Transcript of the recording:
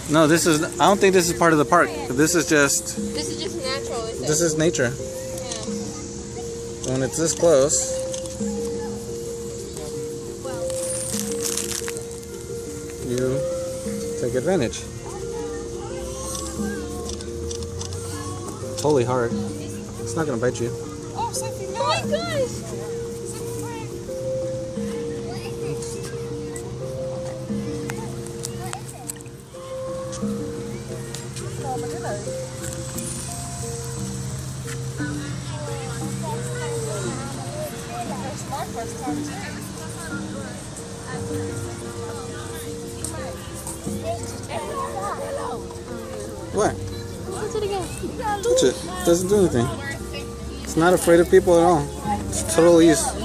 No, this is. I don't think this is part of the park. This is just. This is just natural. This is nature. Yeah. When it's this close, you take advantage. It's totally hard. It's not gonna bite you. Oh, Sophie, no. Oh my gosh! What? Touch it again. Touch it. It doesn't do anything. It's not afraid of people at all. It's totally used.